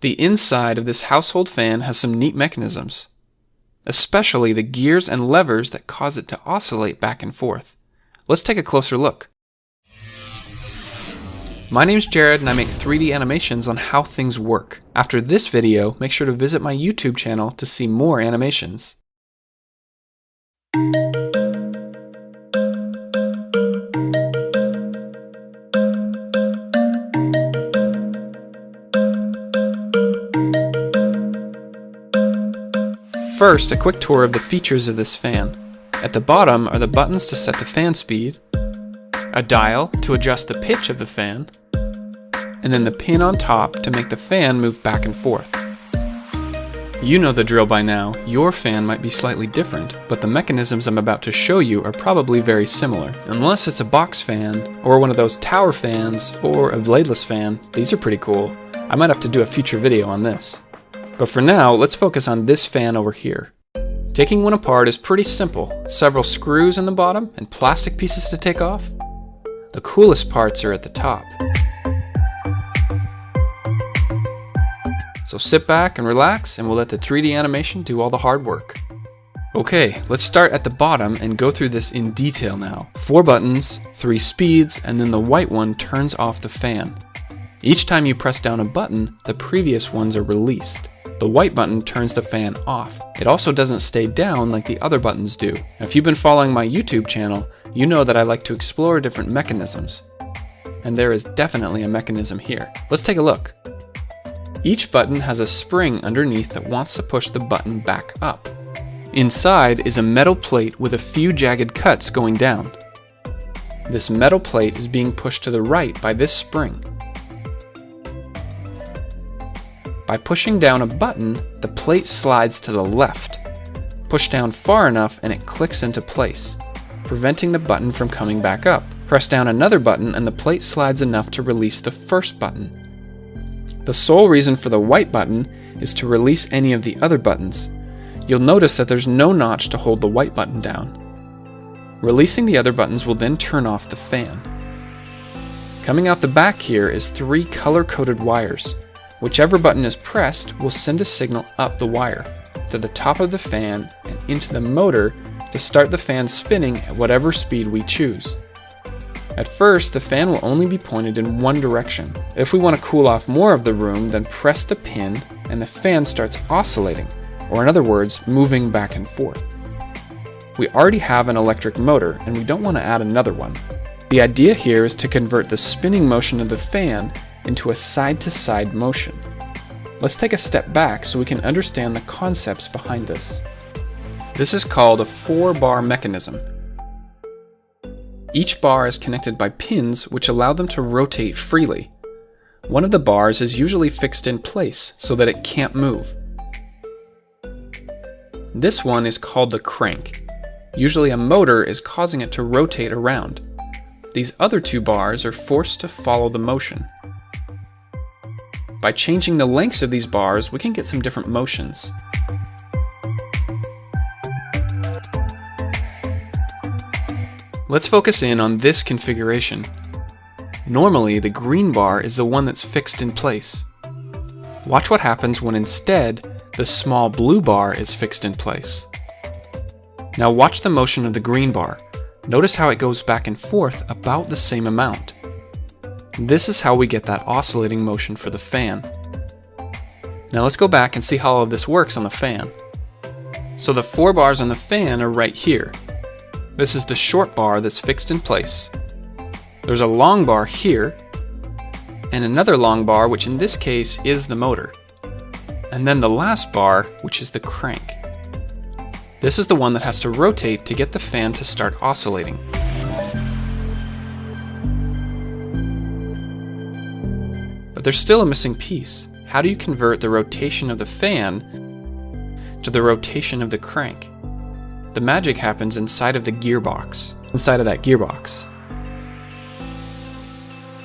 The inside of this household fan has some neat mechanisms, especially the gears and levers that cause it to oscillate back and forth. Let's take a closer look. My name's Jared and I make 3D animations on how things work. After this video, make sure to visit my YouTube channel to see more animations. First, a quick tour of the features of this fan. At the bottom are the buttons to set the fan speed, a dial to adjust the pitch of the fan, and then the pin on top to make the fan move back and forth. You know the drill by now. Your fan might be slightly different, but the mechanisms I'm about to show you are probably very similar. Unless it's a box fan, or one of those tower fans, or a bladeless fan. These are pretty cool. I might have to do a future video on this. But for now, let's focus on this fan over here. Taking one apart is pretty simple. Several screws in the bottom and plastic pieces to take off. The coolest parts are at the top. So sit back and relax and we'll let the 3D animation do all the hard work. Okay, let's start at the bottom and go through this in detail now. 4 buttons, 3 speeds, and then the white one turns off the fan. Each time you press down a button, the previous ones are released. The white button turns the fan off. It also doesn't stay down like the other buttons do. Now, if you've been following my YouTube channel, you know that I like to explore different mechanisms. And there is definitely a mechanism here. Let's take a look. Each button has a spring underneath that wants to push the button back up. Inside is a metal plate with a few jagged cuts going down. This metal plate is being pushed to the right by this spring. By pushing down a button, the plate slides to the left. Push down far enough and it clicks into place, preventing the button from coming back up. Press down another button and the plate slides enough to release the first button. The sole reason for the white button is to release any of the other buttons. You'll notice that there's no notch to hold the white button down. Releasing the other buttons will then turn off the fan. Coming out the back here is 3 color-coded wires. Whichever button is pressed will send a signal up the wire, to the top of the fan and into the motor to start the fan spinning at whatever speed we choose. At first, the fan will only be pointed in one direction. If we want to cool off more of the room, then press the pin and the fan starts oscillating, or in other words, moving back and forth. We already have an electric motor and we don't want to add another one. The idea here is to convert the spinning motion of the fan into a side-to-side motion. Let's take a step back so we can understand the concepts behind this. This is called a 4-bar mechanism. Each bar is connected by pins which allow them to rotate freely. One of the bars is usually fixed in place so that it can't move. This one is called the crank. Usually a motor is causing it to rotate around. These other 2 bars are forced to follow the motion. By changing the lengths of these bars, we can get some different motions. Let's focus in on this configuration. Normally, the green bar is the one that's fixed in place. Watch what happens when instead, the small blue bar is fixed in place. Now watch the motion of the green bar. Notice how it goes back and forth about the same amount. This is how we get that oscillating motion for the fan. Now let's go back and see how all of this works on the fan. So the 4 bars on the fan are right here. This is the short bar that's fixed in place. There's a long bar here, and another long bar, which in this case is the motor. And then the last bar, which is the crank. This is the one that has to rotate to get the fan to start oscillating. But there's still a missing piece. How do you convert the rotation of the fan to the rotation of the crank? The magic happens inside of the gearbox. Inside of that gearbox,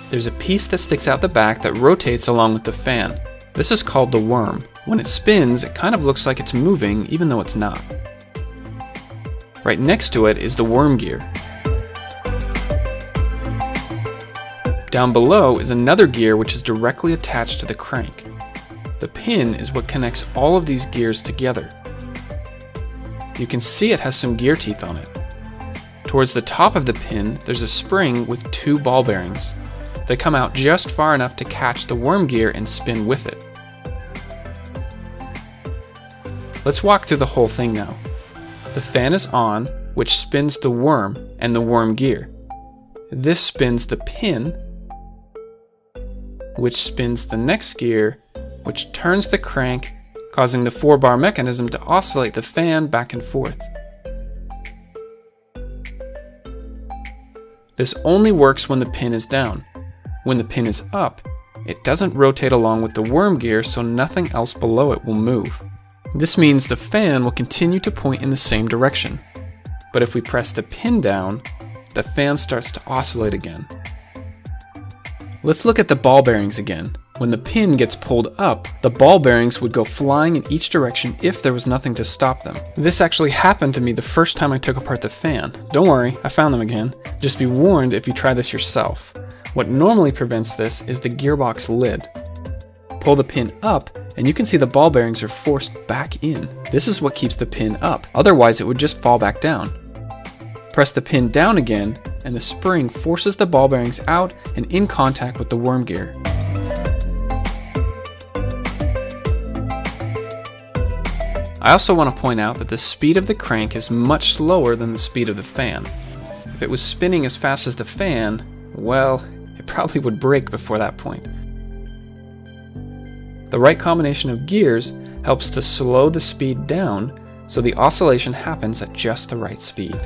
there's a piece that sticks out the back that rotates along with the fan. This is called the worm. When it spins, it kind of looks like it's moving even though it's not. Right next to it is the worm gear. Down below is another gear which is directly attached to the crank. The pin is what connects all of these gears together. You can see it has some gear teeth on it. Towards the top of the pin, there's a spring with 2 ball bearings. They come out just far enough to catch the worm gear and spin with it. Let's walk through the whole thing now. The fan is on, which spins the worm and the worm gear. This spins the pin, which spins the next gear, which turns the crank, causing the 4-bar mechanism to oscillate the fan back and forth. This only works when the pin is down. When the pin is up, it doesn't rotate along with the worm gear, so nothing else below it will move. This means the fan will continue to point in the same direction. But if we press the pin down, the fan starts to oscillate again. Let's look at the ball bearings again. When the pin gets pulled up, the ball bearings would go flying in each direction if there was nothing to stop them. This actually happened to me the first time I took apart the fan. Don't worry, I found them again. Just be warned if you try this yourself. What normally prevents this is the gearbox lid. Pull the pin up, and you can see the ball bearings are forced back in. This is what keeps the pin up, otherwise it would just fall back down. Press the pin down again, and the spring forces the ball bearings out and in contact with the worm gear. I also want to point out that the speed of the crank is much slower than the speed of the fan. If it was spinning as fast as the fan, well, it probably would break before that point. The right combination of gears helps to slow the speed down, so the oscillation happens at just the right speed.